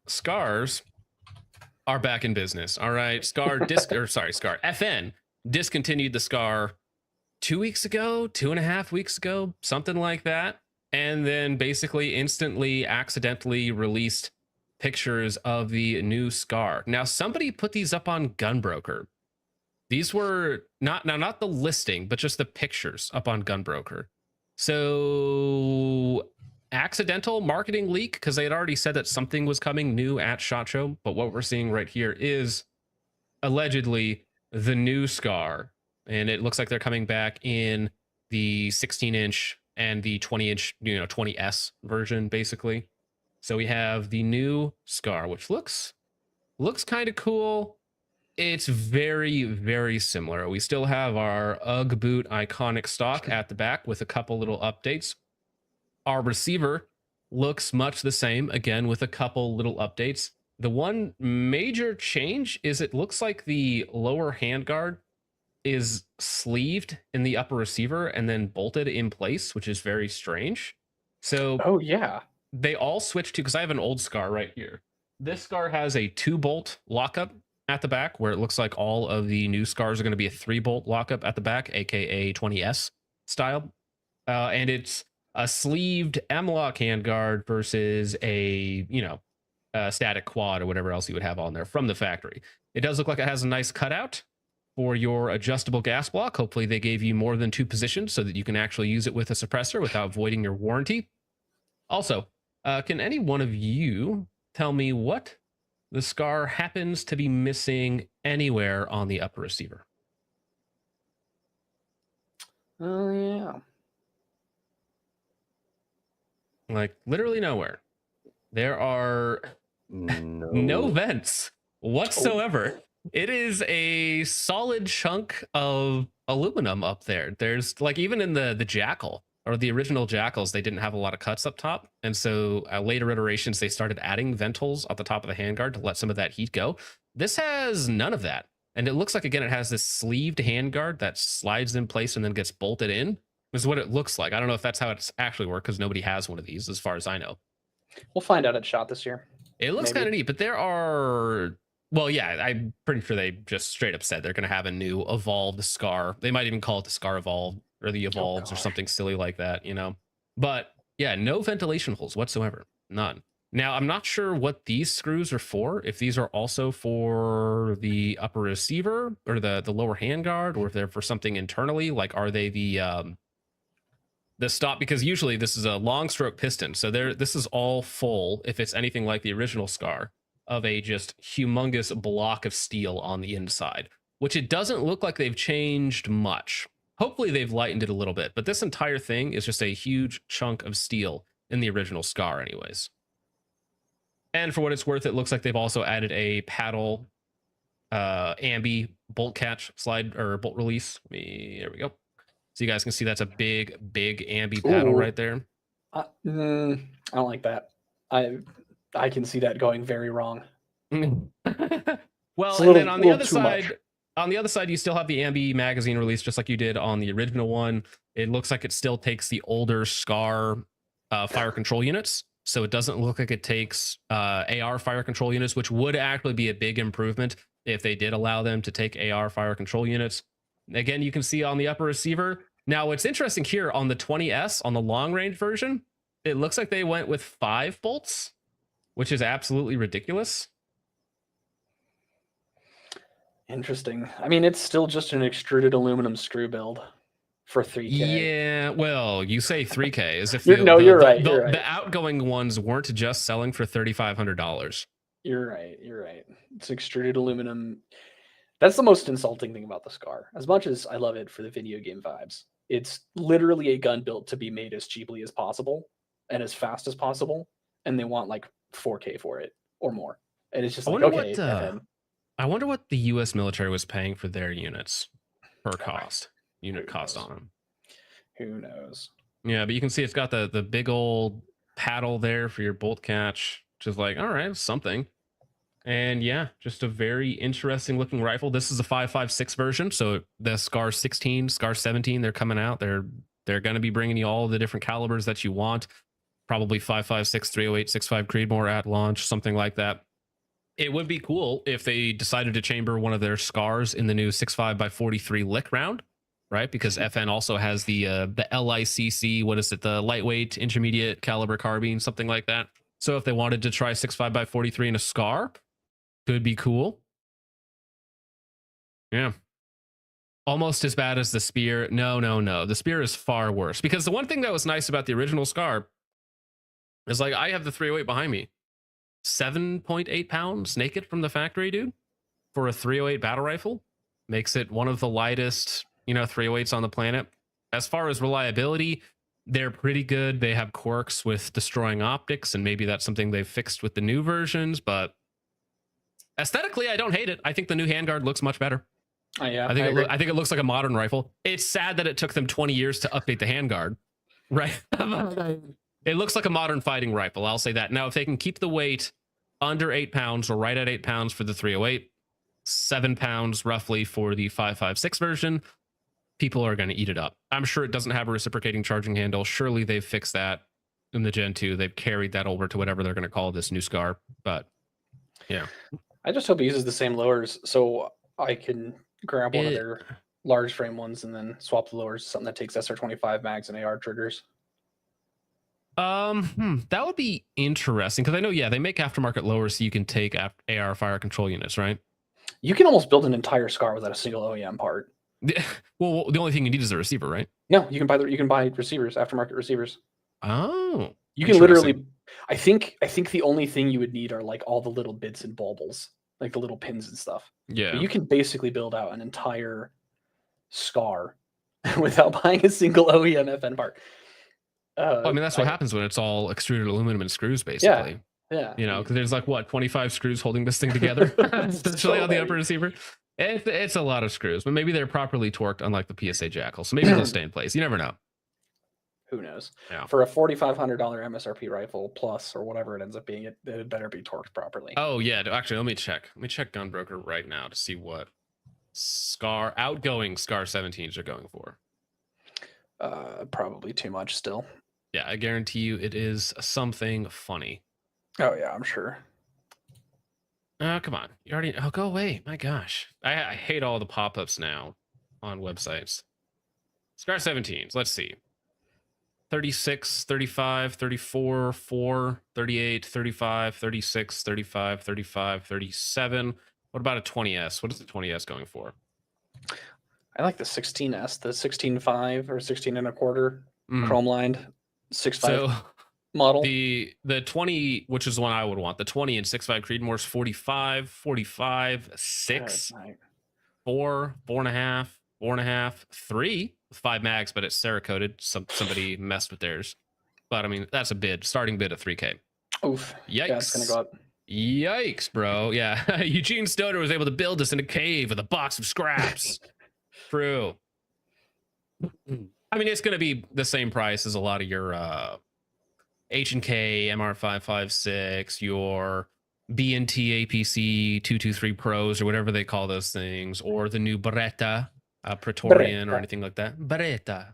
Scars are back in business. All right. Scar FN discontinued the Scar 2 weeks ago, 2.5 weeks ago, something like that. And then basically instantly accidentally released pictures of the new Scar. Now, somebody put these up on Gunbroker. These were not the listing, but just the pictures up on Gunbroker. So accidental marketing leak, because they had already said that something was coming new at SHOT Show. But what we're seeing right here is allegedly the new Scar. And it looks like they're coming back in the 16-inch and the 20-inch, 20S version, basically. So we have the new Scar, which looks kind of cool. It's very, very similar. We still have our UGG boot iconic stock at the back with a couple little updates. Our receiver looks much the same, again, with a couple little updates. The one major change is it looks like the lower handguard is sleeved in the upper receiver and then bolted in place, which is very strange. So Oh yeah, they all switch to, because I have an old Scar right here. This Scar has a 2-bolt lockup at the back, where it looks like all of the new Scars are going to be a 3-bolt lockup at the back, aka 20S style. And it's a sleeved M-lock handguard versus a, static quad or whatever else you would have on there from the factory. It does look like it has a nice cutout for your adjustable gas block. Hopefully they gave you more than 2 positions so that you can actually use it with a suppressor without voiding your warranty. Also, can any one of you tell me what the Scar happens to be missing anywhere on the upper receiver? oh yeah. Like literally nowhere. There are no vents whatsoever. It is a solid chunk of aluminum up there. There's like, even in the Jackal or the original Jackals, they didn't have a lot of cuts up top. And so later iterations, they started adding vent holes at the top of the handguard to let some of that heat go. This has none of that. And it looks like, again, it has this sleeved handguard that slides in place and then gets bolted in. This is what it looks like. I don't know if that's how it's actually worked, because nobody has one of these as far as I know. We'll find out at SHOT this year. It looks kind of neat, but there are, well, yeah, I'm pretty sure they just straight up said they're going to have a new evolved Scar. They might even call it the Scar Evolved or the Evolves or something silly like that, But yeah, no ventilation holes whatsoever. None. Now, I'm not sure what these screws are for, if these are also for the upper receiver or the lower handguard, or if they're for something internally. Like, are they the stop? Because usually this is a long stroke piston. So this is all full, if it's anything like the original Scar, of a just humongous block of steel on the inside, which it doesn't look like they've changed much. Hopefully they've lightened it a little bit, but this entire thing is just a huge chunk of steel in the original Scar anyways. And for what it's worth, it looks like they've also added a paddle ambi bolt catch slide or bolt release. There we go. So you guys can see that's a big ambi paddle right there. I don't like that. I can see that going very wrong. Well, and then on the other side, you still have the ambi magazine release, just like you did on the original one. It looks like it still takes the older Scar fire control units. So it doesn't look like it takes AR fire control units, which would actually be a big improvement if they did allow them to take AR fire control units. Again, you can see on the upper receiver. Now, what's interesting here on the 20S, on the long range version, it looks like they went with 5 bolts, which is absolutely ridiculous. Interesting. I mean, it's still just an extruded aluminum screw build for 3K. Yeah, well, you say 3K as if you're right. The outgoing ones weren't just selling for $3,500. You're right. It's extruded aluminum. That's the most insulting thing about the Scar. As much as I love it for the video game vibes, it's literally a gun built to be made as cheaply as possible and as fast as possible, and they want like 4K for it or more. And it's just like, okay. I wonder what the U.S. military was paying for their units per unit cost on them. Who knows? Yeah, but you can see it's got the big old paddle there for your bolt catch, which is like, all right, something. And yeah, just a very interesting looking rifle. This is a 5.56 version, so the Scar 16, Scar 17, they're coming out. They're going to be bringing you all the different calibers that you want. probably 5.56, 308, 6.5 Creedmoor at launch, something like that. It would be cool if they decided to chamber one of their scars in the new 6.5 by 43 lick round, right? Because FN also has the LICC, what is it, the lightweight intermediate caliber carbine, something like that. So if they wanted to try 6.5 by 43 in a scar, could be cool. Yeah. Almost as bad as the spear. No. The spear is far worse, because the one thing that was nice about the original scar is, like, I have the 308 behind me. 7.8 pounds naked from the factory, dude, for a 308 battle rifle. Makes it one of the lightest, 308s on the planet. As far as reliability, they're pretty good. They have quirks with destroying optics, and maybe that's something they've fixed with the new versions, but aesthetically, I don't hate it. I think the new handguard looks much better. Yeah, I think it looks like a modern rifle. It's sad that it took them 20 years to update the handguard, right? It looks like a modern fighting rifle. I'll say that. Now, if they can keep the weight under 8 pounds, or right at 8 pounds for the 308, 7 pounds roughly for the 5.56 version, people are going to eat it up. I'm sure it doesn't have a reciprocating charging handle. Surely they've fixed that in the Gen 2. They've carried that over to whatever they're going to call this new SCAR. But yeah, I just hope it uses the same lowers so I can grab one of their large frame ones and then swap the lowers to something that takes SR25 mags and AR triggers. That would be interesting, because I know, they make aftermarket lowers so you can take AR fire control units, right? You can almost build an entire SCAR without a single OEM part. Well, the only thing you need is a receiver, right? No, you can buy receivers, aftermarket receivers. Oh, you can literally. I think the only thing you would need are like all the little bits and baubles, like the little pins and stuff. Yeah, but you can basically build out an entire SCAR without buying a single OEM FN part. Well, I mean, that's what happens when it's all extruded aluminum and screws, basically. Yeah. Because there's like, what, 25 screws holding this thing together, especially on the upper receiver. It's a lot of screws, but maybe they're properly torqued, unlike the PSA Jackal. So maybe they'll stay in place. You never know. Who knows? Yeah. For a $4,500 MSRP rifle plus, or whatever it ends up being, it better be torqued properly. Oh yeah, actually, let me check Gunbroker right now to see what outgoing SCAR 17s are going for. Probably too much still. Yeah, I guarantee you it is something funny. Oh yeah, I'm sure. Oh, come on. You already... Oh, go away. My gosh. I hate all the pop-ups now on websites. SCAR 17s. Let's see. 36, 35, 34, 4, 38, 35, 36, 35, 35, 37. What about a 20S? What is the 20S going for? I like the 16S, the 16.5 or 16 and a quarter chrome lined 6.5 model. The 20, which is the one I would want, the 20 and 6.5 Creedmoor's 45, 45, 6, 4, 4.5, 4.5, 3 with 5 mags, but it's Cerakoted. Somebody messed with theirs. But I mean, that's a starting bid of 3K. Oof. Yikes. Yeah, it's gonna go up. Yikes, bro. Yeah. Eugene Stoner was able to build this in a cave with a box of scraps. True. I mean, it's going to be the same price as a lot of your H&K MR556, your B&T APC 223 Pros, or whatever they call those things, or the new Beretta Praetorian or anything like that. Beretta.